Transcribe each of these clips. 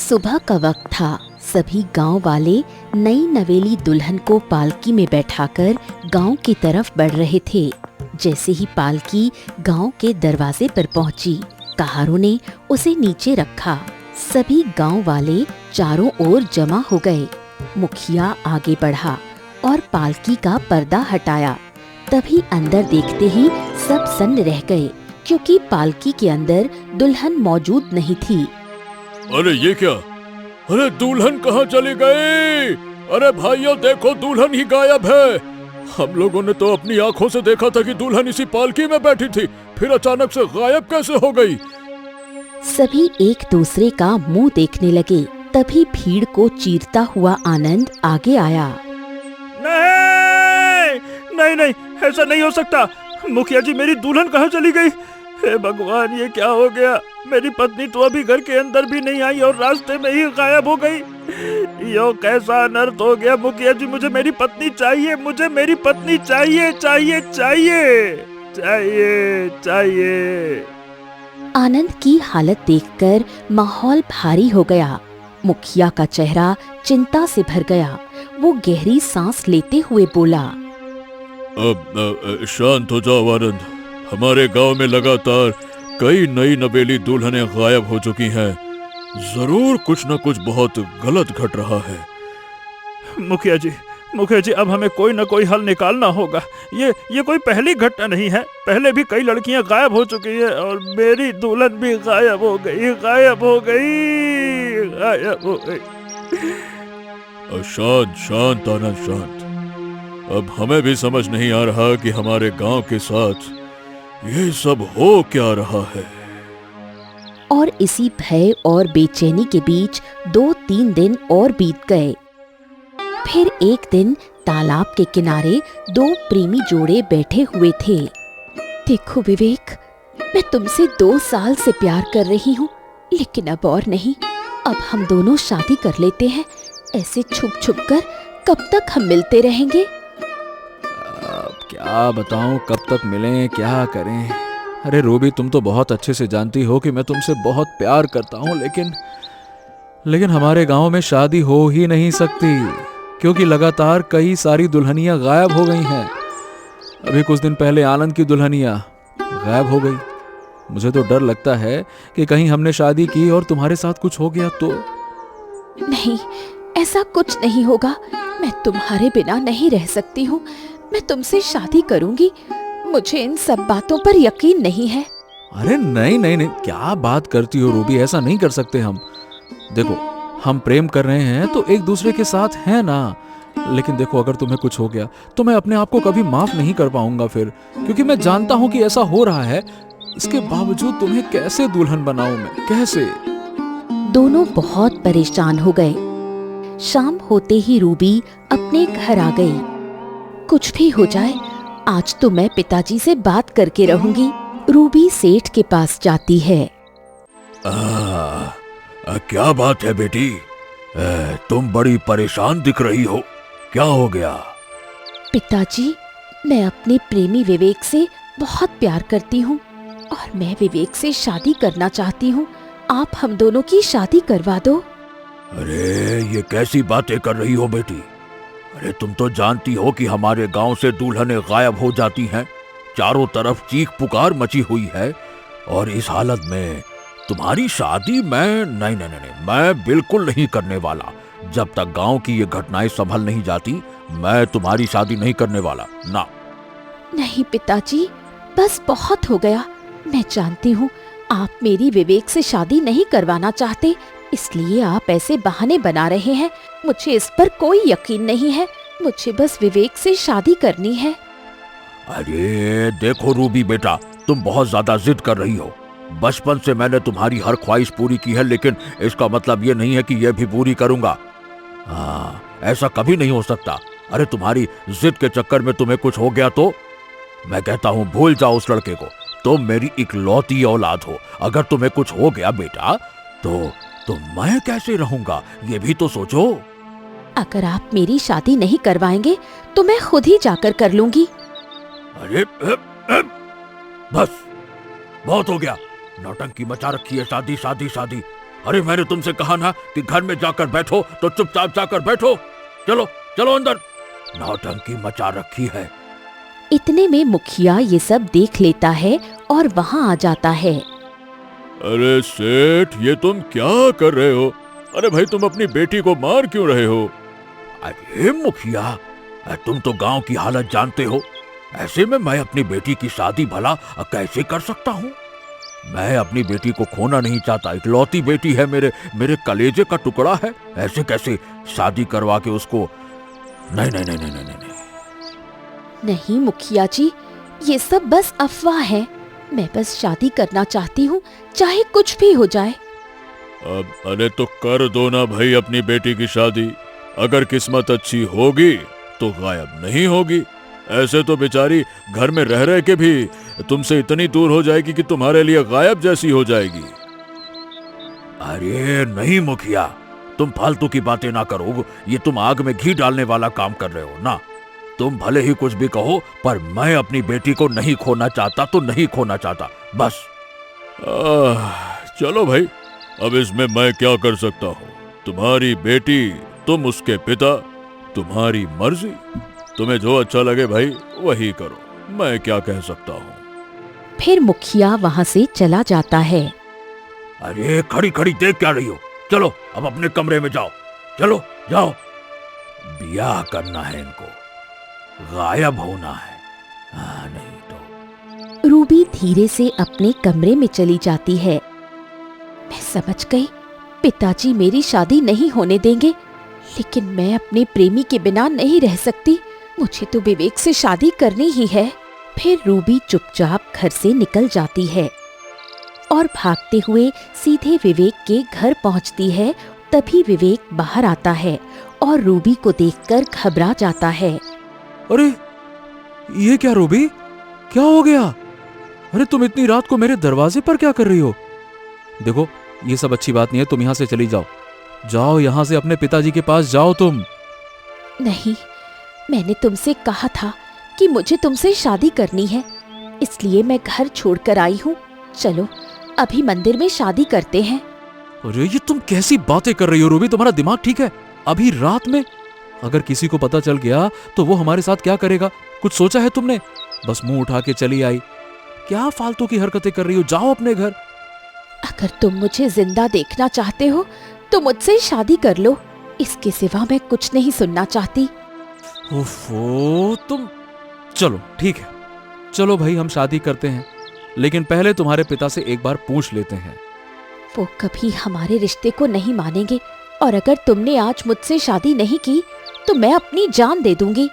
सुबह का वक्त था। सभी गांव वाले नई नवेली दुल्हन को पालकी में बैठाकर गांव की तरफ बढ़ रहे थे। जैसे ही पालकी गांव के दरवाजे पर पहुंची, कहारों ने उसे नीचे रखा। सभी गांव वाले चारों ओर जमा हो गए। मुखिया आगे बढ़ा और पालकी का पर्दा हटाया। तभी अंदर देखते ही सब सन्न रह गए, क्योंकि पालकी के अंदर दुल्हन मौजूद नहीं थी। अरे ये क्या? अरे दुल्हन कहाँ चली गई? अरे भाइयों देखो, दुल्हन ही गायब है। हम लोगों ने तो अपनी आंखों से देखा था कि दुल्हन इसी पालकी में बैठी थी, फिर अचानक से गायब कैसे हो गई? सभी एक दूसरे का मुंह देखने लगे। तभी भीड़ को चीरता हुआ आनंद आगे आया। नहीं नहीं नहीं, ऐसा नहीं हो सकता। मुखिया जी, मेरी दुल्हन कहाँ चली गई? हे भगवान, ये क्या हो गया? मेरी पत्नी तो अभी घर के अंदर भी नहीं आई और रास्ते में ही गायब हो गई। यो कैसा अनर्थ हो गया? मुखिया जी, मुझे मेरी पत्नी चाहिए, मुझे मेरी पत्नी चाहिए चाहिए चाहिए चाहिए चाहिए। आनंद की हालत देखकर माहौल भारी हो गया। मुखिया का चेहरा चिंता से भर गया। वो गहरी सांस लेते हुए बोला, अब शांत हो जाओ आनंद। हमारे गांव में लगातार कई नई नवेली दुल्हनें गायब हो चुकी हैं। जरूर कुछ न कुछ बहुत गलत घट रहा है। मुखिया जी, अब हमें कोई न कोई हल निकालना होगा। ये कोई पहली घटना नहीं है। पहले भी कई लड़कियां गायब हो चुकी है और मेरी दुल्हन भी गायब हो गई, गायब हो गई, गायब हो गई। शांत शांत आनंद, शांत। अब हमें भी समझ नहीं आ रहा कि हमारे गांव के साथ ये सब हो क्या रहा है। और इसी भय और बेचैनी के बीच 2-3 दिन और बीत गए। फिर एक दिन तालाब के किनारे 2 प्रेमी जोड़े बैठे हुए थे। देखो विवेक, मैं तुमसे 2 साल से प्यार कर रही हूँ, लेकिन अब और नहीं। अब हम दोनों शादी कर लेते हैं। ऐसे छुप छुप कर कब तक हम मिलते रहेंगे? अब क्या बताऊं, कब तक मिलें, क्या करें? अरे रूबी, तुम तो बहुत अच्छे से जानती हो कि मैं तुमसे बहुत प्यार करता हूँ, लेकिन हमारे गांव में शादी हो ही नहीं सकती, क्योंकि लगातार कई सारी दुल्हनियां गायब हो गई हैं। अभी कुछ दिन पहले आनंद की दुल्हनियां गायब हो गई। मुझे तो डर लगता है कि कहीं हमने शादी की और तुम्हारे साथ कुछ हो गया तो। नहीं, ऐसा कुछ नहीं होगा। मैं तुम्हारे बिना नहीं रह सकती हूँ। मैं तुमसे शादी करूंगी। मुझे इन सब बातों पर यकीन नहीं है। अरे नहीं नहीं नहीं, क्या बात करती हो रूबी? ऐसा नहीं कर सकते हम। देखो, हम प्रेम कर रहे हैं तो एक दूसरे के साथ हैं ना। लेकिन देखो, अगर तुम्हें कुछ हो गया तो मैं अपने आप को कभी माफ नहीं कर पाऊंगा फिर, क्योंकि मैं जानता हूं कि ऐसा हो रहा है। इसके बावजूद तुम्हें कैसे दुल्हन बनाऊं मैं, कैसे? दोनों बहुत परेशान हो गए। शाम होते ही रूबी अपने घर आ गई। कुछ भी हो जाए, आज तो मैं पिताजी से बात करके रहूंगी। रूबी सेठ के पास जाती है। क्या बात है बेटी? तुम बड़ी परेशान दिख रही हो, क्या हो गया? पिताजी, मैं अपने प्रेमी विवेक से बहुत प्यार करती हूँ और मैं विवेक से शादी करना चाहती हूँ। आप हम दोनों की शादी करवा दो। अरे ये कैसी बातें कर रही हो बेटी? अरे तुम तो जानती हो कि हमारे गांव से दुल्हनें गायब हो जाती हैं। चारों तरफ चीख पुकार मची हुई है, और इस हालत में तुम्हारी शादी मैं बिल्कुल नहीं करने वाला। जब तक गांव की ये घटनाएं संभल नहीं जाती, मैं तुम्हारी शादी नहीं करने वाला ना। नहीं पिताजी, बस बहुत हो गया। मैं जानती हूँ आप मेरी विवेक से शादी नहीं करवाना चाहते, इसलिए आप ऐसे बहाने बना रहे हैं। मुझे इस पर कोई यकीन नहीं है। मुझे बस विवेक से शादी करनी है। अरे देखो रूबी बेटा, तुम बहुत ज्यादा जिद कर रही हो। बचपन से मैंने तुम्हारी हर ख्वाहिश पूरी की है, लेकिन इसका मतलब ये नहीं है कि यह भी पूरी करूंगा। ऐसा कभी नहीं हो सकता। अरे तुम्हारी जिद के चक्कर में तुम्हें कुछ हो गया तो मैं कहता हूँ भूल जाओ उस लड़के को। तुम मेरी इकलौती औलाद हो। अगर तुम्हें कुछ हो गया बेटा तो मैं कैसे रहूंगा, ये भी तो सोचो। अगर आप मेरी शादी नहीं करवाएंगे तो मैं खुद ही जाकर कर लूंगी। अरे बस बहुत हो गया। नौटंकी मचा रखी है, शादी शादी शादी। अरे मैंने तुमसे कहा ना कि घर में जाकर बैठो तो चुपचाप जाकर बैठो। चलो चलो अंदर, नौटंकी मचा रखी है। इतने में मुखिया ये सब देख लेता है और वहाँ आ जाता है। अरे सेठ, ये तुम क्या कर रहे हो? अरे भाई, तुम अपनी बेटी को मार क्यों रहे हो? अरे मुखिया, तुम तो गांव की हालत जानते हो। ऐसे में मैं अपनी बेटी की शादी भला कैसे कर सकता हूँ? मैं अपनी बेटी को खोना नहीं चाहता। इकलौती बेटी है, मेरे कलेजे का टुकड़ा है। ऐसे कैसे शादी करवा के उसको? नहीं नहीं नहीं नहीं नहीं नहीं, नहीं। नहीं मुखिया जी, ये सब बस अफवाह है। मैं बस शादी करना चाहती हूँ, चाहे कुछ भी हो जाए। अब अरे तो कर दो ना भाई अपनी बेटी की शादी। अगर किस्मत अच्छी होगी तो गायब नहीं होगी। ऐसे तो बेचारी घर में रह रह के भी तुमसे इतनी दूर हो जाएगी कि तुम्हारे लिए गायब जैसी हो जाएगी। अरे नहीं मुखिया, तुम फालतू की बातें ना करो। ये तुम आग में घी डालने वाला काम कर रहे हो ना। तुम भले ही कुछ भी कहो, पर मैं अपनी बेटी को नहीं खोना चाहता तो नहीं खोना चाहता, बस। चलो भाई, अब इसमें मैं क्या कर सकता हूँ? तुम्हारी बेटी, तुम उसके पिता, तुम्हारी मर्जी। तुम्हें जो अच्छा लगे भाई वही करो, मैं क्या कह सकता हूँ। फिर मुखिया वहाँ से चला जाता है। अरे खड़ी खड़ी देख क्या रही हो? चलो अब अपने कमरे में जाओ। चलो जाओ, ब्याह करना है इनको, गायब होना है। नहीं तो। रूबी धीरे से अपने कमरे में चली जाती है। मैं समझ गई, पिताजी मेरी शादी नहीं होने देंगे, लेकिन मैं अपने प्रेमी के बिना नहीं रह सकती। मुझे तो विवेक से शादी करनी ही है। फिर रूबी चुपचाप घर से निकल जाती है और भागते हुए सीधे विवेक के घर पहुंचती है। तभी विवेक बाहर आता है और रूबी को देखकर घबरा जाता है। अरे ये क्या रूबी, क्या हो गया? अरे तुम इतनी रात को मेरे दरवाजे पर क्या कर रही हो? देखो, ये सब अच्छी बात नहीं है, तुम यहाँ से चली जाओ। जाओ यहाँ से, अपने पिताजी के पास जाओ तुम। नहीं, मैंने तुमसे कहा था कि मुझे तुमसे शादी करनी है, इसलिए मैं घर छोड़कर आई हूँ। चलो अभी मंदिर में शादी करते हैं। अरे ये तुम कैसी बातें कर रही हो रूबी? तुम्हारा दिमाग ठीक है? अभी रात में अगर किसी को पता चल गया तो वो हमारे साथ क्या करेगा? कुछ सोचा है तुमने? बस मुंह उठा के चली आई। क्या फालतू की हरकतें कर रही हो? जाओ अपने घर। अगर तुम मुझे जिंदा देखना चाहते हो तो मुझसे शादी कर लो, इसके सिवा मैं कुछ नहीं सुनना चाहती। ओफो, तुम। चलो ठीक है, चलो भाई हम शादी करते हैं, लेकिन पहले तुम्हारे पिता से एक बार पूछ लेते हैं। वो कभी हमारे रिश्ते को नहीं मानेंगे, और अगर तुमने आज मुझसे शादी नहीं की तो मैं अपनी जान दे दूंगी।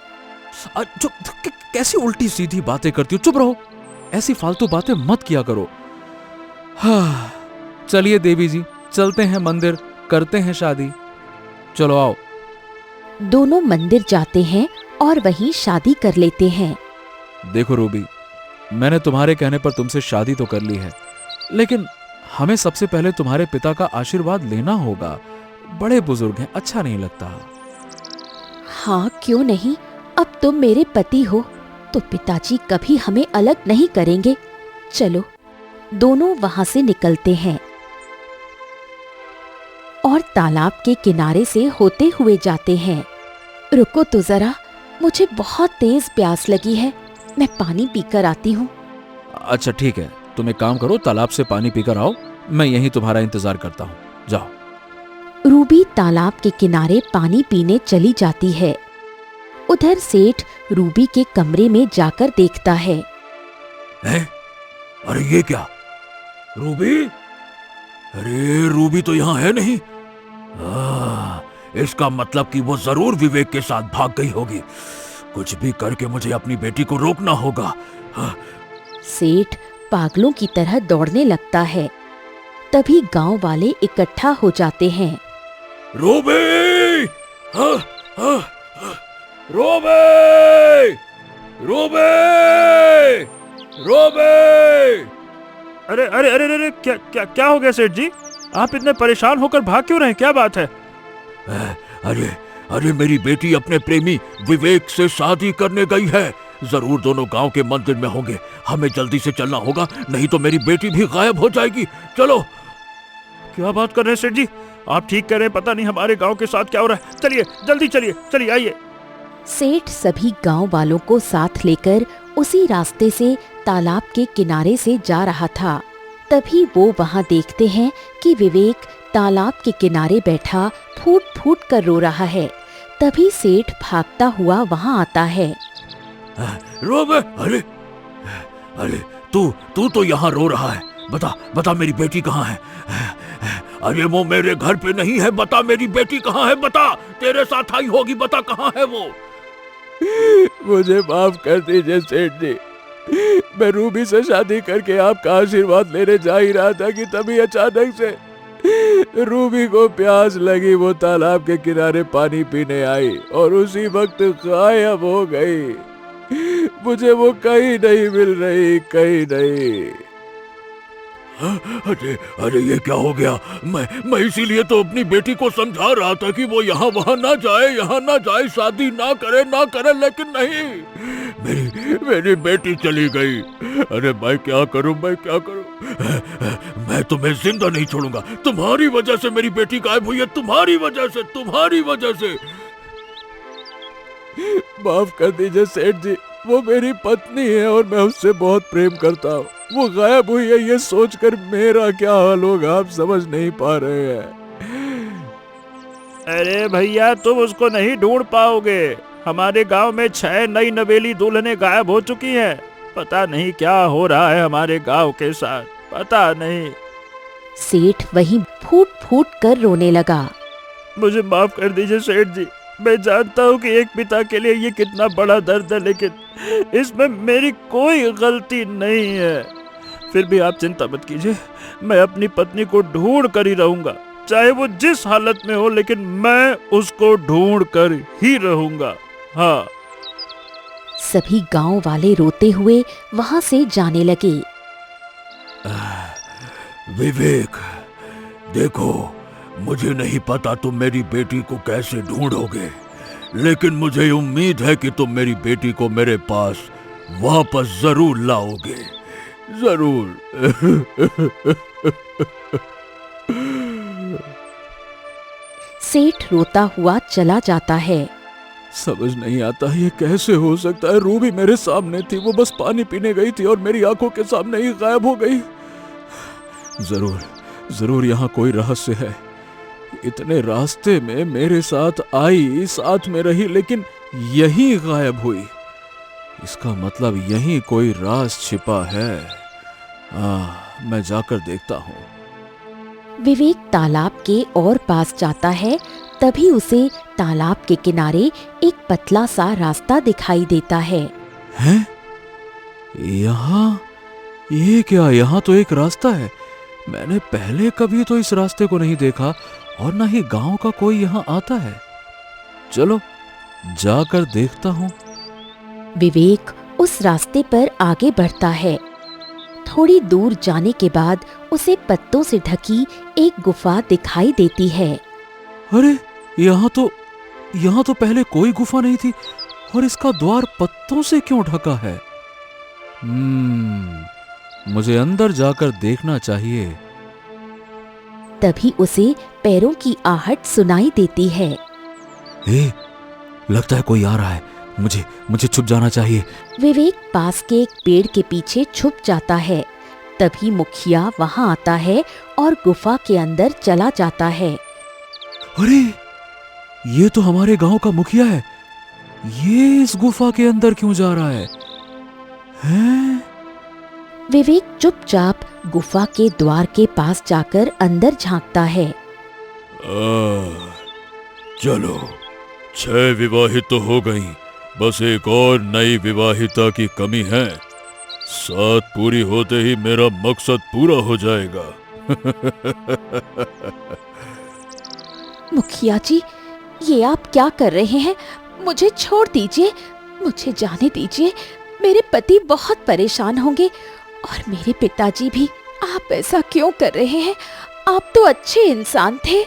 कैसी उल्टी सीधी बातें करती हो? चुप रहो, ऐसी फालतू बातें मत किया करो। हाँ, चलिए देवी जी, चलते हैं मंदिर, करते हैं शादी। चलो आओ। दोनों मंदिर जाते हैं और वहीं शादी कर लेते हैं। देखो रूबी, मैंने तुम्हारे कहने पर तुमसे शादी तो कर ली है, लेकिन हमें सबसे पहले तुम्हारे पिता का आशीर्वाद लेना होगा। बड़े बुजुर्ग हैं, अच्छा नहीं लगता। हाँ क्यों नहीं, अब तुम मेरे पति हो तो पिताजी कभी हमें अलग नहीं करेंगे। चलो। दोनों वहां से निकलते हैं और तालाब के किनारे से होते हुए जाते हैं। रुको तो जरा, मुझे बहुत तेज प्यास लगी है, मैं पानी पीकर आती हूँ। अच्छा ठीक है, तुम एक काम करो, तालाब से पानी पीकर आओ, मैं यहीं तुम्हारा इंतजार करता हूँ। जाओ। रूबी तालाब के किनारे पानी पीने चली जाती है। उधर सेठ रूबी के कमरे में जाकर देखता है। अरे ये क्या? रूबी? अरे रूबी तो यहाँ है नहीं। इसका मतलब कि वो जरूर विवेक के साथ भाग गई होगी। कुछ भी करके मुझे अपनी बेटी को रोकना होगा। सेठ पागलों की तरह दौड़ने लगता है। तभी गांव वाले इकट्ठा हो जाते हैं। रूबी! रूबी! रूबी! रूबी! अरे अरे अरे अरे, क्या क्या क्या हो गया सेठ जी? आप इतने परेशान होकर भाग क्यों रहे? क्या बात है? अरे अरे मेरी बेटी अपने प्रेमी विवेक से शादी करने गई है। जरूर दोनों गांव के मंदिर में होंगे। हमें जल्दी से चलना होगा, नहीं तो मेरी बेटी भी गायब हो जाएगी। चलो। क्या बात कर रहे हैं सेठ जी? आप ठीक कह रहे हैं, पता नहीं हमारे गांव के साथ क्या हो रहा है। चलिए जल्दी चलिए, चलिए आइए। सेठ सभी गांव वालों को साथ लेकर उसी रास्ते से तालाब के किनारे से जा रहा था। तभी वो वहां देखते हैं कि विवेक तालाब के किनारे बैठा फूट फूट कर रो रहा है। तभी सेठ भागता हुआ वहां आता है। रोबे, अरे अरे तू तो यहाँ रो रहा है। बता बता मेरी बेटी कहाँ है? अरे वो मेरे घर पे नहीं है। बता मेरी बेटी कहाँ है? बता, तेरे साथ आई होगी, बता कहाँ है वो? मुझे माफ कर दीजिए सेठ जी, मैं रूबी से शादी करके आपका आशीर्वाद लेने जा ही रहा था कि तभी अचानक से रूबी को प्यास लगी। वो तालाब के किनारे पानी पीने आई और उसी वक्त गायब हो गई। मुझे वो कहीं नहीं मिल रही, कहीं नहीं। अरे अरे ये क्या हो गया? मैं इसीलिए तो अपनी बेटी को समझा रहा था कि वो यहाँ वहाँ ना जाए, शादी ना करे, लेकिन नहीं, मेरी बेटी चली गई। अरे मैं क्या करूं? मैं तुम्हें जिंदा नहीं छोड़ूंगा। तुम्हारी वजह से मेरी बेटी गायब हुई है, तुम्हारी वजह से। माफ कर दीजिए सेठ जी, वो मेरी पत्नी है और मैं उससे बहुत प्रेम करता हूँ। वो गायब हुई है ये सोचकर मेरा क्या हाल होगा आप समझ नहीं पा रहे हैं। अरे भैया, तुम उसको नहीं ढूंढ पाओगे। हमारे गांव में 6 नई नवेली दुल्हनें गायब हो चुकी हैं। पता नहीं क्या हो रहा है हमारे गांव के साथ, पता नहीं। सेठ वहीं फूट फूट कर रोने लगा। मुझे माफ कर दीजिए सेठ जी, मैं जानता हूँ कि एक पिता के लिए ये कितना बड़ा दर्द है, लेकिन इसमें मेरी कोई गलती नहीं है। फिर भी आप चिंता मत कीजिए, मैं अपनी पत्नी को ढूंढ कर ही रहूंगा, चाहे वो जिस हालत में हो, लेकिन मैं उसको ढूंढ कर ही रहूंगा। हाँ। सभी गांव वाले रोते हुए वहां से जाने लगे। विवेक, देखो, मुझे नहीं पता तुम मेरी बेटी को कैसे ढूंढोगे, लेकिन मुझे उम्मीद है कि तुम मेरी बेटी को मेरे पास वापस जरूर लाओगे, जरूर। सेठ रोता हुआ चला जाता है। समझ नहीं आता ये कैसे हो सकता है। रूबी मेरे सामने थी, वो बस पानी पीने गई थी और मेरी आंखों के सामने ही गायब हो गई। जरूर यहाँ कोई रहस्य है। इतने रास्ते में मेरे साथ आई, साथ में रही, लेकिन यहीं गायब हुई। इसका मतलब यहीं कोई राज छिपा है। मैं जाकर देखता हूँ। विवेक तालाब के और पास जाता है। तभी उसे तालाब के किनारे एक पतला सा रास्ता दिखाई देता है। हैं? ये क्या? यहाँ तो एक रास्ता है। मैंने पहले कभी तो इस रास्ते को नहीं देखा और न ही गांव का कोई यहाँ आता है। चलो जाकर देखता हूँ। विवेक उस रास्ते पर आगे बढ़ता है। थोड़ी दूर जाने के बाद उसे पत्तों से ढकी एक गुफा दिखाई देती है। अरे यहाँ तो पहले कोई गुफा नहीं थी और इसका द्वार पत्तों से क्यों ढका है? मुझे अंदर जाकर देखना चाहिए। तभी उसे पैरों की आहट सुनाई देती है। लगता है कोई आ रहा है। मुझे छुप जाना चाहिए। विवेक पास के एक पेड़ के पीछे छुप जाता है। तभी मुखिया वहां आता है और गुफा के अंदर चला जाता है। अरे ये तो हमारे गांव का मुखिया है। ये इस गुफा के अंदर क्यों जा रहा है? हैं? विवेक चुपचाप गुफा के द्वार के पास जाकर अंदर झांकता है। चलो, 6 विवाहित तो हो गई, बस एक और नई विवाहिता की कमी है। 7 पूरी होते ही मेरा मकसद पूरा हो जाएगा। मुखिया जी, ये आप क्या कर रहे हैं? मुझे छोड़ दीजिए, मुझे जाने दीजिए। मेरे पति बहुत परेशान होंगे और मेरे पिताजी भी। आप ऐसा क्यों कर रहे हैं? आप तो अच्छे इंसान थे।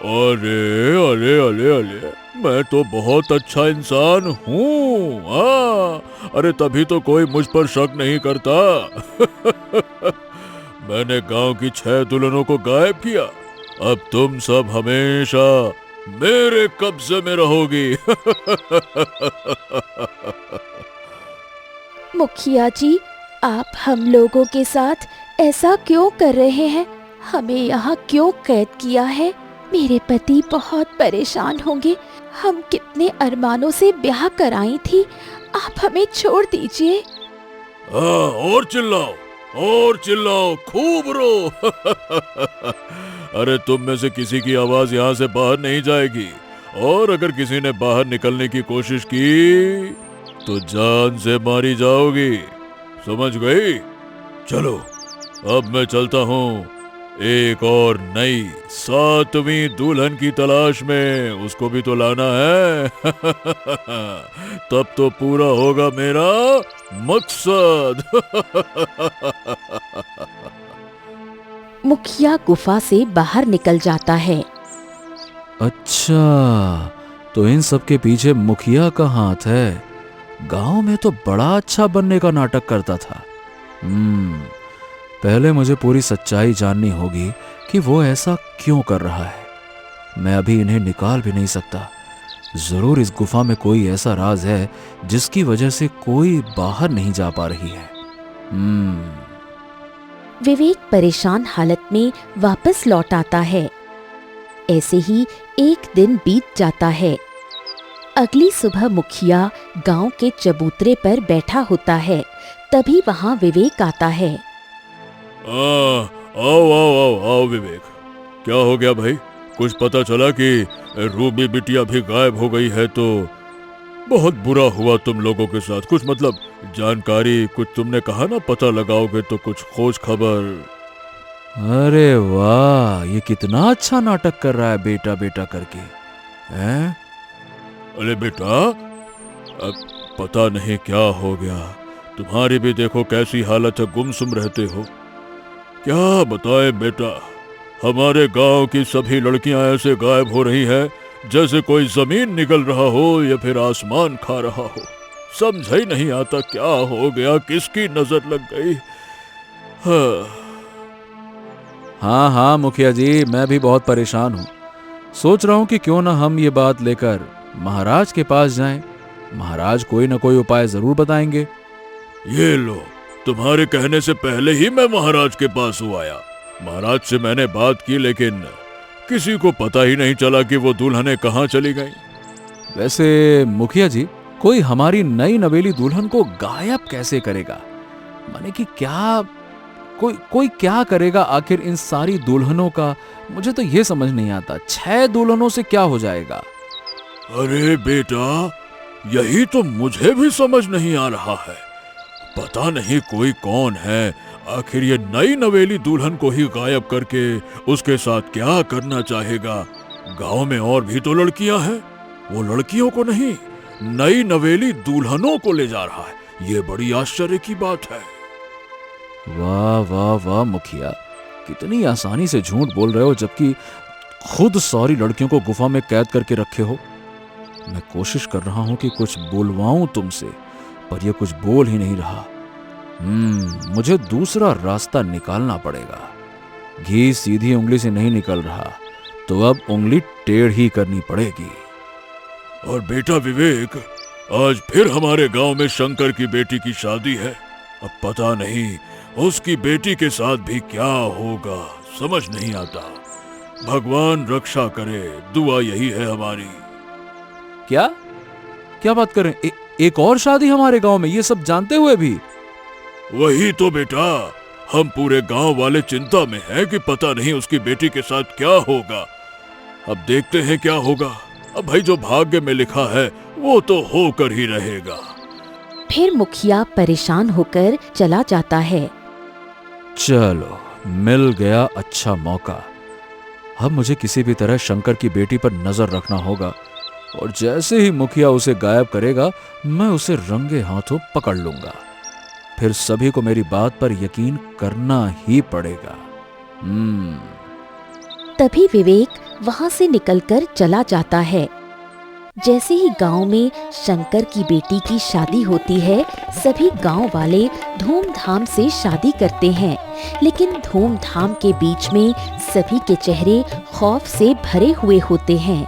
अरे अरे अरे अरे, मैं तो बहुत अच्छा इंसान हूँ। अरे तभी तो कोई मुझ पर शक नहीं करता। मैंने गांव की 6 दुल्हनों को गायब किया। अब तुम सब हमेशा मेरे कब्जे में रहोगी। मुखिया जी, आप हम लोगों के साथ ऐसा क्यों कर रहे हैं? हमें यहाँ क्यों कैद किया है? मेरे पति बहुत परेशान होंगे। हम कितने अरमानों से ब्याह कराई थी। आप हमें छोड़ दीजिए। और चिल्लाओ, और चिल्लाओ, खूब रो। अरे तुम में से किसी की आवाज यहाँ से बाहर नहीं जाएगी, और अगर किसी ने बाहर निकलने की कोशिश की तो जान से मारी जाओगी, समझ गई? चलो अब मैं चलता हूँ एक और नई 7वीं दुल्हन की तलाश में। उसको भी तो लाना है। तब तो पूरा होगा मेरा मकसद। मुखिया गुफा से बाहर निकल जाता है। अच्छा, तो इन सब के पीछे मुखिया का हाथ है। गांव में तो बड़ा अच्छा बनने का नाटक करता था। पहले मुझे पूरी सच्चाई जाननी होगी कि वो ऐसा क्यों कर रहा है। मैं अभी इन्हें निकाल भी नहीं सकता। जरूर इस गुफा में कोई ऐसा राज है जिसकी वजह से कोई बाहर नहीं जा पा रही है। विवेक परेशान हालत में वापस लौट आता है। ऐसे ही एक दिन बीत जाता है। अगली सुबह मुखिया गांव के चबूतरे पर बैठा होता है। तभी वहां विवेक आता है। आओ आओ आओ आओ विवेक, क्या हो गया भाई? कुछ पता चला कि रूबी बिटिया भी गायब हो गई है? तो बहुत बुरा हुआ तुम लोगों के साथ। कुछ मतलब जानकारी, कुछ तुमने कहा ना पता लगाओगे, तो कुछ खोज खबर। अरे वाह, ये कितना अच्छा नाटक कर रहा है बेटा बेटा करके, हैं? अरे बेटा, अब पता नहीं क्या हो गया, तुम्हारी भी देखो कैसी हालत है, गुमसुम रहते हो। क्या बताएं बेटा, हमारे गांव की सभी लड़कियां ऐसे गायब हो रही हैं जैसे कोई जमीन निगल रहा हो या फिर आसमान खा रहा हो। समझ ही नहीं आता क्या हो गया, किसकी नजर लग गई। हाँ मुखिया जी, मैं भी बहुत परेशान हूँ। सोच रहा हूँ कि क्यों ना हम ये बात लेकर महाराज के पास जाएं। महाराज कोई ना कोई उपाय जरूर बताएंगे। ये लो, तुम्हारे कहने से पहले ही मैं महाराज के पास आया। महाराज से मैंने बात की, लेकिन किसी को पता ही नहीं चला कि वो दुल्हनें कहाँ चली गईं। वैसे मुखिया जी, कोई हमारी नई नवेली दुल्हन को गायब कैसे करेगा? माने कि क्या कोई क्या करेगा आखिर इन सारी दुल्हनों का? मुझे तो ये समझ नहीं आता, 6 दुल्हनों से क्या हो जाएगा? अरे बेटा, यही तो मुझे भी समझ नहीं आ रहा है। पता नहीं कोई कौन है, आखिर ये नई नवेली दुल्हन को ही गायब करके उसके साथ क्या करना चाहेगा। गांव में और भी तो लड़कियां हैं, वो लड़कियों को नहीं, नई नवेली दुल्हनों को ले जा रहा है। ये बड़ी आश्चर्य की बात है। वाह वाह वाह मुखिया, कितनी आसानी से झूठ बोल रहे हो, जबकि खुद सारी लड़कियों को गुफा में कैद करके रखे हो। मैं कोशिश कर रहा हूं कि कुछ बोलवाऊं तुमसे, पर यह कुछ बोल ही नहीं रहा। मुझे दूसरा रास्ता निकालना पड़ेगा। घी सीधी उंगली से नहीं निकल रहा, तो अब उंगली टेढ़ी करनी पड़ेगी। और बेटा विवेक, आज फिर हमारे गांव में शंकर की बेटी की शादी है। अब पता नहीं उसकी बेटी के साथ भी क्या होगा, समझ नहीं आता। भगवान रक्षा करे, दुआ यही है हमारी। क्या बात कर रहे हैं? एक और शादी हमारे गांव में, ये सब जानते हुए भी? वही तो बेटा, हम पूरे गांव वाले चिंता में हैं कि पता नहीं उसकी बेटी के साथ क्या होगा। अब देखते हैं क्या होगा। अब भाई, जो भाग्य में लिखा है वो तो होकर ही रहेगा। फिर मुखिया परेशान होकर चला जाता है। चलो, मिल गया अच्छा मौका। अब मुझे किसी भी तरह शंकर की बेटी पर नजर रखना होगा, और जैसे ही मुखिया उसे गायब करेगा, मैं उसे रंगे हाथों पकड़ लूंगा। फिर सभी को मेरी बात पर यकीन करना ही पड़ेगा। तभी विवेक वहां से निकलकर चला जाता है। जैसे ही गांव में शंकर की बेटी की शादी होती है, सभी गांव वाले धूमधाम से शादी करते हैं। लेकिन धूमधाम के बीच में सभी के चेहरे खौफ से भरे हुए होते हैं।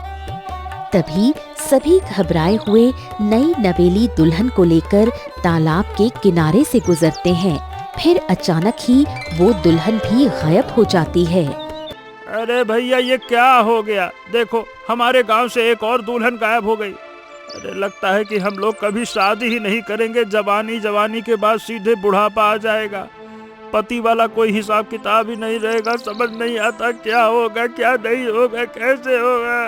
तभी सभी घबराए हुए नई नवेली दुल्हन को लेकर तालाब के किनारे से गुजरते हैं। फिर अचानक ही वो दुल्हन भी गायब हो जाती है। अरे भैया, ये क्या हो गया? देखो, हमारे गांव से एक और दुल्हन गायब हो गई। अरे लगता है कि हम लोग कभी शादी ही नहीं करेंगे। जवानी के बाद सीधे बुढ़ापा आ जाएगा। पति वाला कोई हिसाब किताब ही नहीं रहेगा। समझ नहीं आता क्या होगा, क्या नहीं होगा, कैसे होगा।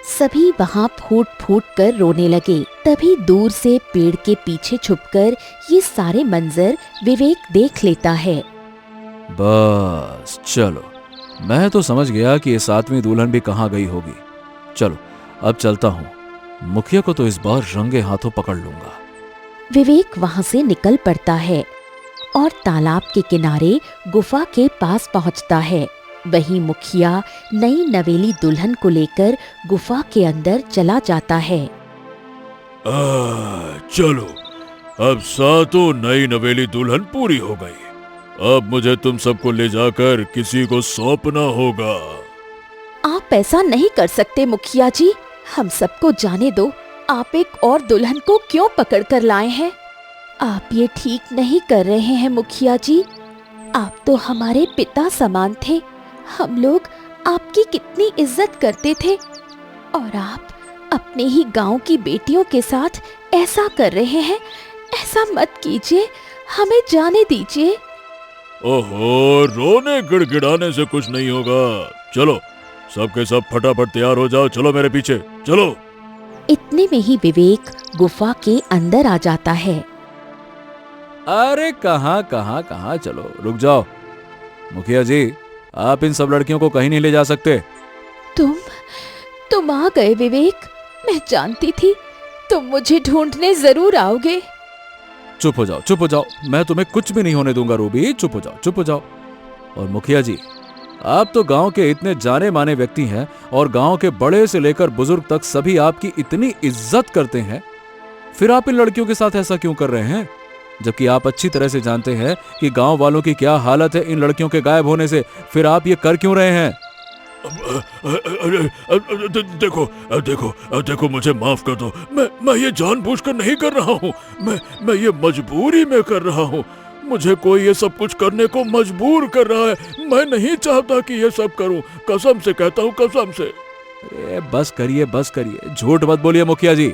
सभी वहाँ फूट फूट कर रोने लगे। तभी दूर से पेड़ के पीछे छुपकर ये सारे मंजर विवेक देख लेता है। बस चलो, मैं तो समझ गया कि ये 7वीं दुल्हन भी कहाँ गई होगी। चलो अब चलता हूँ, मुखिया को तो इस बार रंगे हाथों पकड़ लूंगा। विवेक वहाँ से निकल पड़ता है और तालाब के किनारे गुफा के पास पहुँचता है। वहीं मुखिया नई नवेली दुल्हन को लेकर गुफा के अंदर चला जाता है। चलो, अब 7 नई नवेली दुल्हन पूरी हो गई। अब मुझे तुम सबको ले जाकर किसी को सौंपना होगा। आप ऐसा नहीं कर सकते मुखिया जी, हम सबको जाने दो। आप एक और दुल्हन को क्यों पकड़ कर लाए हैं? आप ये ठीक नहीं कर रहे हैं मुखिया जी। आप तो हमारे पिता समान थे। हम लोग आपकी कितनी इज्जत करते थे और आप अपने ही गांव की बेटियों के साथ ऐसा कर रहे हैं। ऐसा मत कीजिए, हमें जाने दीजिए। ओहो, रोने गिड़गिड़ाने से कुछ नहीं होगा। चलो, सबके सब फटाफट तैयार हो जाओ। चलो मेरे पीछे चलो। इतने में ही विवेक गुफा के अंदर आ जाता है। अरे कहाँ चलो, रुक जाओ। मुखिया जी, आप इन सब लड़कियों को कहीं नहीं ले जा सकते। तुम आ गए विवेक। मैं जानती थी तुम मुझे ढूंढने जरूर आओगे। चुप हो जाओ, मैं तुम्हें कुछ भी नहीं होने दूंगा रूबी। चुप हो जाओ। और मुखिया जी, आप तो गांव के इतने जाने माने व्यक्ति हैं और गांव के बड़े से लेकर बुजुर्ग तक सभी आपकी इतनी इज्जत करते हैं, फिर आप इन लड़कियों के साथ ऐसा क्यों कर रहे हैं? जबकि आप अच्छी तरह से जानते हैं कि गांव वालों की क्या हालत है इन लड़कियों के गायब होने से। फिर आप ये कर क्यों रहे हैं? देखो, मुझे माफ कर दो। मैं ये जानबूझकर नहीं कर रहा हूँ। मैं ये मजबूरी में कर रहा हूँ। मुझे कोई ये सब कुछ करने को मजबूर कर रहा है। मैं नहीं चाहता कि ये सब करूँ। कसम से कहता हूँ, कसम से। अरे बस करिए, झूठ मत बोलिए मुखिया जी।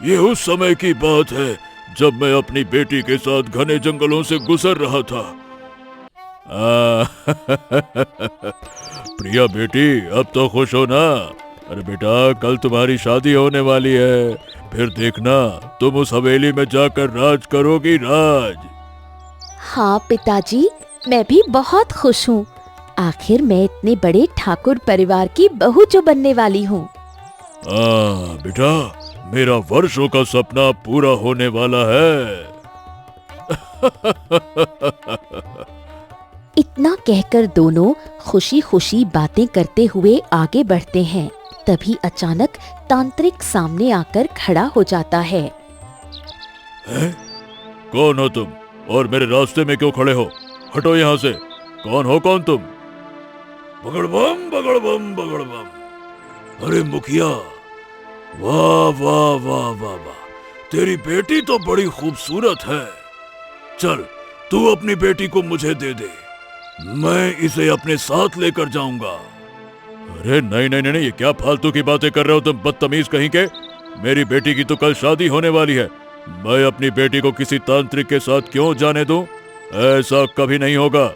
ये उस समय की बात है जब मैं अपनी बेटी के साथ घने जंगलों से गुजर रहा था। प्रिया बेटी, अब तो खुश हो ना? अरे बेटा, कल तुम्हारी शादी होने वाली है। फिर देखना, तुम उस हवेली में जाकर राज करोगी, राज। हाँ पिताजी, मैं भी बहुत खुश हूँ। आखिर मैं इतने बड़े ठाकुर परिवार की बहू जो बनने वाली हूँ। बेटा, मेरा वर्षों का सपना पूरा होने वाला है। इतना कहकर दोनों खुशी खुशी बातें करते हुए आगे बढ़ते हैं। तभी अचानक तांत्रिक सामने आकर खड़ा हो जाता है। कौन हो तुम और मेरे रास्ते में क्यों खड़े हो? हटो यहाँ से। कौन हो तुम? बगड़बम बगड़बम बगड़बम। अरे मुखिया, वाह वाह वाह वाह वाह, तेरी बेटी तो बड़ी खूबसूरत है। चल, तू अपनी बेटी को मुझे दे दे, मैं इसे अपने साथ लेकर जाऊंगा। अरे नहीं, ये क्या फालतू की बातें कर रहे हो तुम, बदतमीज कहीं के। मेरी बेटी की तो कल शादी होने वाली है। मैं अपनी बेटी को किसी तांत्रिक के साथ क्यों जाने दूं? ऐसा कभी नहीं होगा,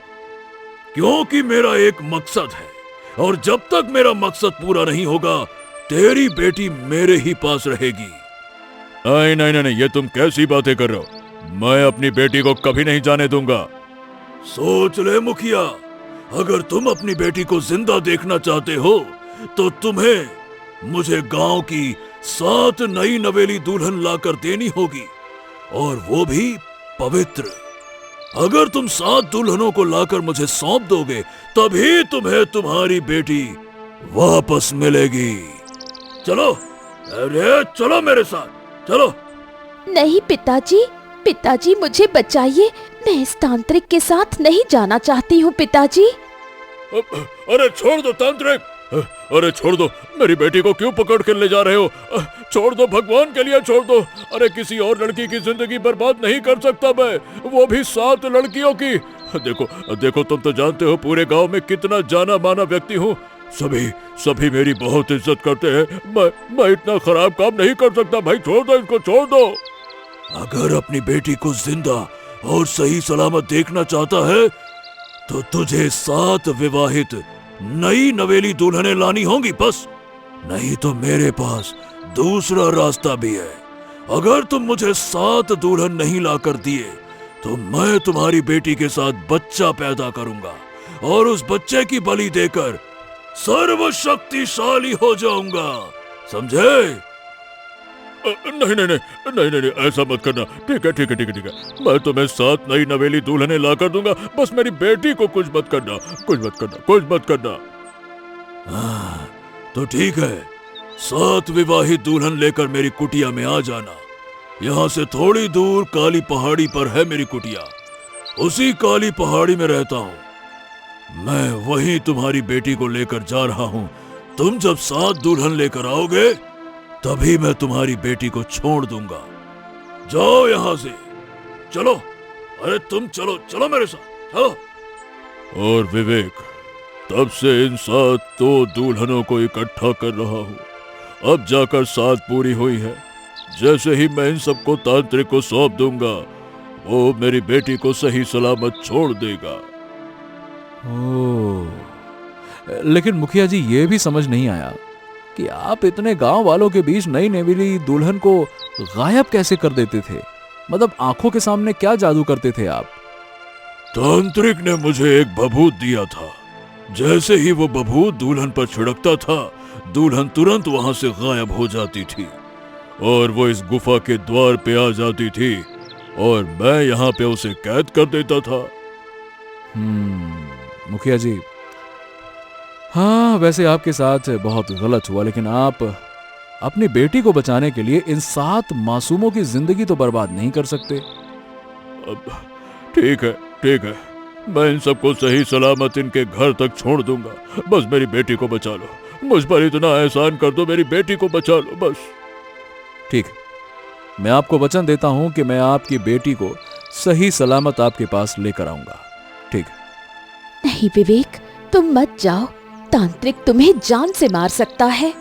क्योंकि मेरा एक मकसद है और जब तक मेरा मकसद पूरा नहीं होगा, तेरी बेटी मेरे ही पास रहेगी। नहीं, ये तुम कैसी बातें कर रहे हो? मैं अपनी बेटी को कभी नहीं जाने दूंगा। सोच ले मुखिया, अगर तुम अपनी बेटी को जिंदा देखना चाहते हो तो तुम्हें मुझे गांव की 7 नई नवेली दुल्हन लाकर देनी होगी, और वो भी पवित्र। अगर तुम 7 दुल्हनों को लाकर मुझे सौंप दोगे, तभी तुम्हें तुम्हारी बेटी वापस मिलेगी। चलो, अरे चलो मेरे साथ, चलो। नहीं पिताजी, पिताजी मुझे बचाइए, मैं इस तांत्रिक के साथ नहीं जाना चाहती हूँ पिताजी। अरे छोड़ दो तांत्रिक, अरे छोड़ दो, मेरी बेटी को क्यों पकड़ कर ले जा रहे हो? छोड़ दो, भगवान के लिए छोड़ दो। अरे किसी और लड़की की जिंदगी बर्बाद नहीं कर सकता मैं, वो भी 7 लड़कियों की। देखो देखो, तुम तो जानते हो पूरे गांव में कितना जाना माना व्यक्ति हूँ। सभी मेरी बहुत इज्जत करते हैं। मैं इतना खराब काम नहीं कर सकता भाई, छोड़ दो इसको, छोड़ दो। अगर अपनी बेटी को जिंदा और सही सलामत देखना चाहता है तो तुझे 7 विवाहित नई नवेली दुल्हनें लानी होंगी बस, नहीं तो मेरे पास दूसरा रास्ता भी है। अगर तुम मुझे 7 दुल्हन नहीं लाकर दिए तो मैं तुम्हारी बेटी के साथ बच्चा पैदा करूंगा और उस बच्चे की बलि देकर सर्वशक्तिशाली हो जाऊंगा, समझे? नहीं, ऐसा मत करना। ठीक है, मैं तुम्हें 7 नई नवेली दुल्हनें ला कर दूंगा, बस मेरी बेटी को कुछ मत करना। हाँ, तो ठीक है, 7 विवाहित दुल्हन लेकर मेरी कुटिया में आ जाना। यहाँ से थोड़ी दूर काली पहाड़ी पर है मेरी कुटिया, उसी काली पहाड़ी में रहता हूँ मैं। वहीं तुम्हारी बेटी को लेकर जा रहा हूँ। तुम जब 7 दुल्हन लेकर आओगे तभी मैं तुम्हारी बेटी को छोड़ दूंगा। जाओ यहाँ से, चलो। अरे तुम चलो मेरे साथ, चलो। और विवेक, तब से इन 7 दुल्हनों को इकट्ठा कर रहा हूँ। अब जाकर 7 पूरी हुई है। जैसे ही मैं इन सबको तांत्रिक को सौंप दूंगा, वो मेरी बेटी को सही सलामत छोड़ देगा। ओह, लेकिन मुखिया जी ये भी समझ नहीं आया कि आप इतने गांव वालों के बीच नई नवेली दुल्हन को गायब कैसे कर देते थे? मतलब आंखों के सामने क्या जादू करते थे आप? तांत्रिक ने मुझे एक भभूत दिया था। जैसे ही वो भभूत दुल्हन पर छिड़कता था, दुल्हन तुरंत वहां से गायब हो जाती थी और वो इस गुफा के द्वार पे आ जाती थी और मैं यहाँ पे उसे कैद कर देता था। मुखिया जी, हाँ वैसे आपके साथ बहुत गलत हुआ, लेकिन आप अपनी बेटी को बचाने के लिए इन 7 मासूमों की जिंदगी तो बर्बाद नहीं कर सकते। अब ठीक है, मैं इन सबको सही सलामत इनके घर तक छोड़ दूंगा। बस मेरी बेटी को बचा लो, मुझ पर इतना एहसान कर दो, मेरी बेटी को बचा लो बस। ठीक, मैं आपको वचन देता हूं कि मैं आपकी बेटी को सही सलामत आपके पास लेकर आऊंगा। ठीक। नहीं विवेक, तुम मत जाओ, तांत्रिक तुम्हें जान से मार सकता है।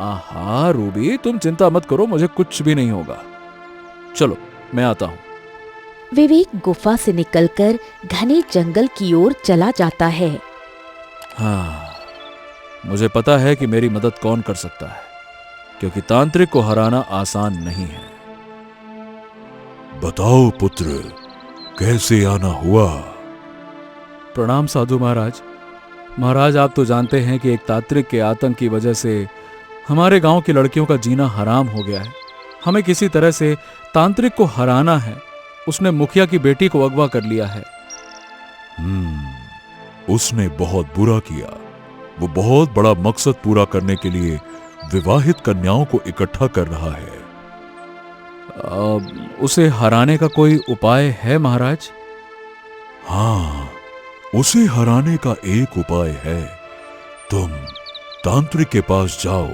आहा रूबी, तुम चिंता मत करो, मुझे कुछ भी नहीं होगा। चलो मैं आता हूं। विवेक गुफा से निकलकर घने जंगल की ओर चला जाता है। हाँ, मुझे पता है कि मेरी मदद कौन कर सकता है, क्योंकि तांत्रिक को हराना आसान नहीं है। बताओ पुत्र, कैसे आना हुआ? प्रणाम साधु महाराज। महाराज, आप तो जानते हैं कि एक तांत्रिक के आतंक की वजह से हमारे गांव की लड़कियों का जीना हराम हो गया है। हमें किसी तरह से तांत्रिक को हराना है। उसने मुखिया की बेटी को अगवा कर लिया है। उसने बहुत बुरा किया। वो बहुत बड़ा मकसद पूरा करने के लिए विवाहित कन्याओं को इकट्ठा कर रहा है। उसे हराने का कोई उपाय है महाराज? हाँ, उसे हराने का एक उपाय है। तुम तांत्रिक के पास जाओ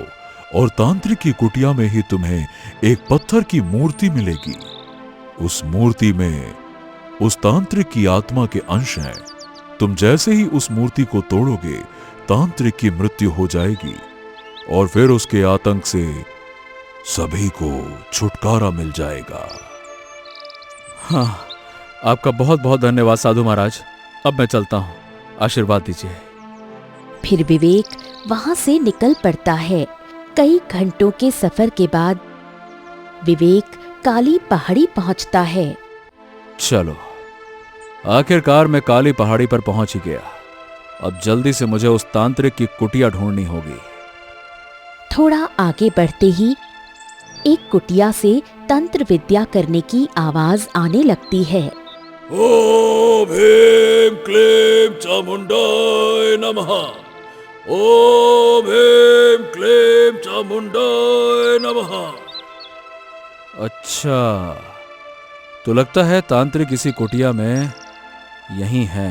और तांत्रिक की कुटिया में ही तुम्हें एक पत्थर की मूर्ति मिलेगी। उस मूर्ति में उस तांत्रिक की आत्मा के अंश हैं। तुम जैसे ही उस मूर्ति को तोड़ोगे, तांत्रिक की मृत्यु हो जाएगी और फिर उसके आतंक से सभी को छुटकारा मिल जाएगा। हाँ, आपका बहुत बहुत धन्यवाद साधु महाराज। अब मैं चलता हूँ, आशीर्वाद दीजिए। फिर विवेक वहां से निकल पड़ता है। कई घंटों के सफर के बाद विवेक काली पहाड़ी पहुंचता है। चलो, आखिरकार मैं काली पहाड़ी पर पहुंच ही गया। अब जल्दी से मुझे उस तांत्रिक की कुटिया ढूंढनी होगी। थोड़ा आगे बढ़ते ही एक कुटिया से तंत्र विद्या करने की आवाज आने लगती है। ओम ह्रीं क्लीं चामुंडाय नमः। ओम ह्रीं क्लीं चामुंडाय नमः। अच्छा, तो लगता है तांत्रिक इसी कुटिया में यहीं है।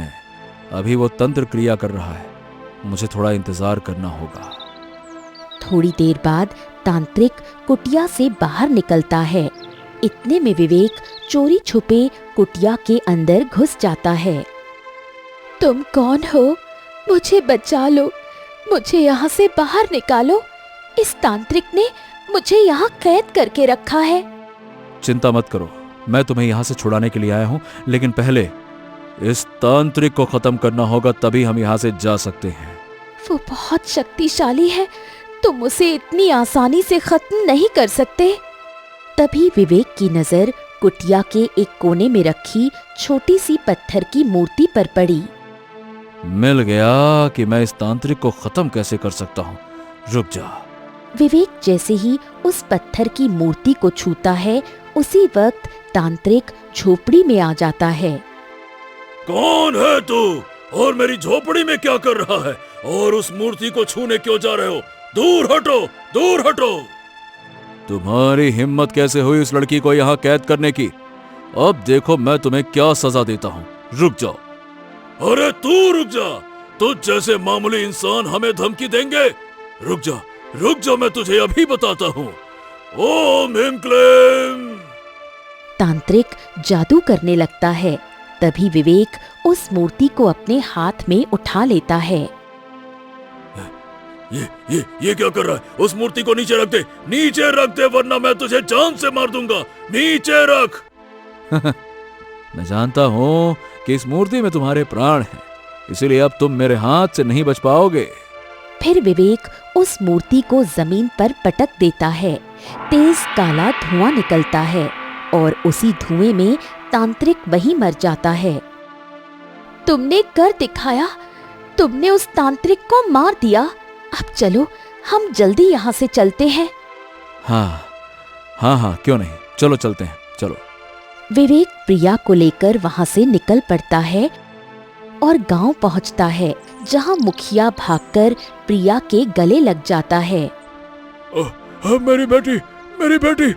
अभी वो तंत्र क्रिया कर रहा है, मुझे थोड़ा इंतजार करना होगा। थोड़ी देर बाद तांत्रिक कुटिया से बाहर निकलता है। इतने में विवेक चोरी छुपे कुटिया के अंदर घुस जाता है। तुम कौन हो? मुझे बचा लो, मुझे यहाँ से बाहर निकालो। इस तांत्रिक ने मुझे यहाँ कैद करके रखा है। चिंता मत करो, मैं तुम्हें यहाँ से छुड़ाने के लिए आया हूँ, लेकिन पहले इस तांत्रिक को खत्म करना होगा, तभी हम यहाँ से जा सकते हैं। वो बहुत शक्तिशाली है, तुम उसे इतनी आसानी से खत्म नहीं कर सकते। तभी विवेक की नजर कुटिया के एक कोने में रखी छोटी सी पत्थर की मूर्ति पर पड़ी। मिल गया कि मैं इस तांत्रिक को खत्म कैसे कर सकता हूँ। रुक जा। विवेक जैसे ही उस पत्थर की मूर्ति को छूता है, उसी वक्त तांत्रिक झोपड़ी में आ जाता है। कौन है तू और मेरी झोपड़ी में क्या कर रहा है और उस मूर्ति को छूने क्यों जा रहे हो? दूर हटो, दूर हटो। तुम्हारी हिम्मत कैसे हुई उस लड़की को यहाँ कैद करने की? अब देखो मैं तुम्हें क्या सजा देता हूँ। रुक जाओ। अरे तू रुक जा, तुझ जैसे मामूली इंसान हमें धमकी देंगे? रुक जा, रुक जा, मैं तुझे अभी बताता हूँ। ओम ह्रीं क्लीं। तांत्रिक जादू करने लगता है। तभी विवेक उस मूर्ति को अपने हाथ में उठा लेता है। ये क्या कर रहा है? उस मूर्ति को नीचे रख दे, नीचे रख दे, वरना मैं तुझे जान से मार दूंगा। नीचे रख। मैं जानता हूँ कि इस मूर्ति में तुम्हारे प्राण हैं, इसीलिए अब तुम मेरे हाथ से नहीं बच पाओगे। फिर विवेक उस मूर्ति को जमीन पर पटक देता है। तेज काला धुआं निकलता है और उसी धुएं में तांत्रिक वहीं मर जाता है। तुमने कर दिखाया, तुमने उस तांत्रिक को मार दिया। अब चलो, हम जल्दी यहाँ से चलते हैं। हाँ, क्यों नहीं, चलो चलते हैं, चलो। विवेक प्रिया को लेकर वहाँ से निकल पड़ता है और गांव पहुँचता है, जहाँ मुखिया भागकर प्रिया के गले लग जाता है। मेरी बेटी, मेरी बेटी,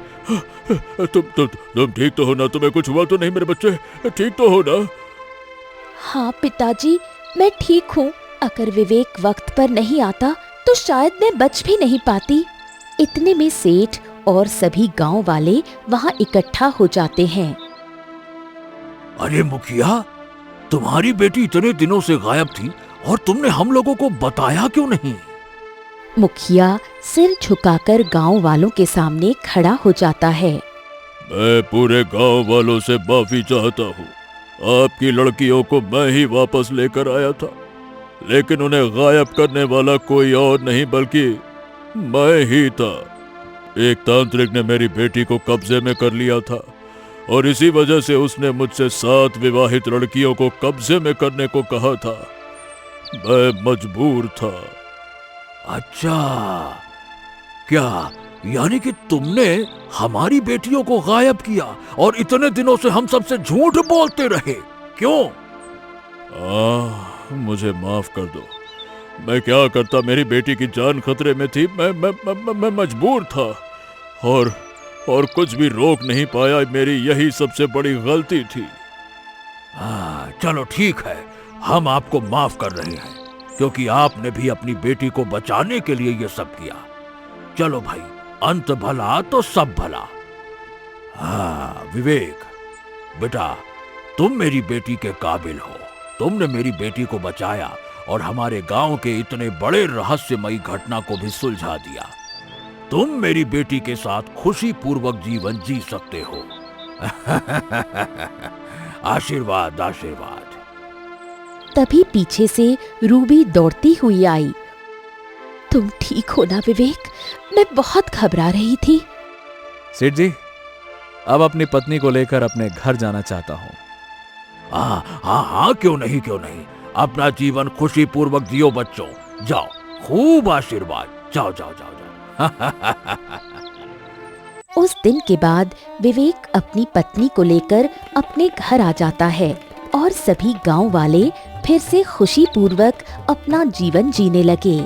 तुम ठीक तो हो ना? तुम्हें कुछ हुआ तो नहीं मेरे बच्चे? ठीक तो हो ना? हाँ पिताजी, मैं ठीक हूँ। अगर विवेक वक्त पर नहीं आता तो शायद मैं बच भी नहीं पाती। इतने में सेठ और सभी गांव वाले वहाँ इकट्ठा हो जाते हैं। अरे मुखिया, तुम्हारी बेटी इतने दिनों से गायब थी और तुमने हम लोगों को बताया क्यों नहीं? मुखिया सिर झुकाकर गांव वालों के सामने खड़ा हो जाता है। मैं पूरे गांव वालों से माफी चाहता हूँ। आपकी लड़कियों को मैं ही वापस लेकर आया था, लेकिन उन्हें गायब करने वाला कोई और नहीं बल्कि मैं ही था। एक तांत्रिक ने मेरी बेटी को कब्जे में कर लिया था और इसी वजह से उसने मुझसे 7 विवाहित लड़कियों को कब्जे में करने को कहा था। मैं मजबूर था। अच्छा, क्या यानी कि तुमने हमारी बेटियों को गायब किया और इतने दिनों से हम सबसे झूठ बोलते रहे, क्यों? मुझे माफ कर दो। मैं क्या करता, मेरी बेटी की जान खतरे में थी। मैं मजबूर था और कुछ भी रोक नहीं पाया। मेरी यही सबसे बड़ी गलती थी। चलो ठीक है, हम आपको माफ कर रहे हैं क्योंकि आपने भी अपनी बेटी को बचाने के लिए ये सब किया। चलो भाई, अंत भला तो सब भला। विवेक बेटा, तुम मेरी बेटी के काबिल हो। तुमने मेरी बेटी को बचाया और हमारे गांव के इतने बड़े रहस्यमयी घटना को भी सुलझा दिया। तुम मेरी बेटी के साथ खुशी पूर्वक जीवन जी सकते हो। आशीर्वाद, आशीर्वाद। तभी पीछे से रूबी दौड़ती हुई आई। तुम ठीक हो ना विवेक? मैं बहुत घबरा रही थी। सेठ जी, अब अपनी पत्नी को लेकर अपने घर जाना चाहता हूँ। हाँ, क्यों नहीं, क्यों नहीं। अपना जीवन खुशी पूर्वक जियो बच्चों। जाओ, खूब आशीर्वाद। जाओ जाओ जाओ जाओ। उस दिन के बाद विवेक अपनी पत्नी को लेकर अपने घर आ जाता है और सभी गांव वाले फिर से खुशी पूर्वक अपना जीवन जीने लगे।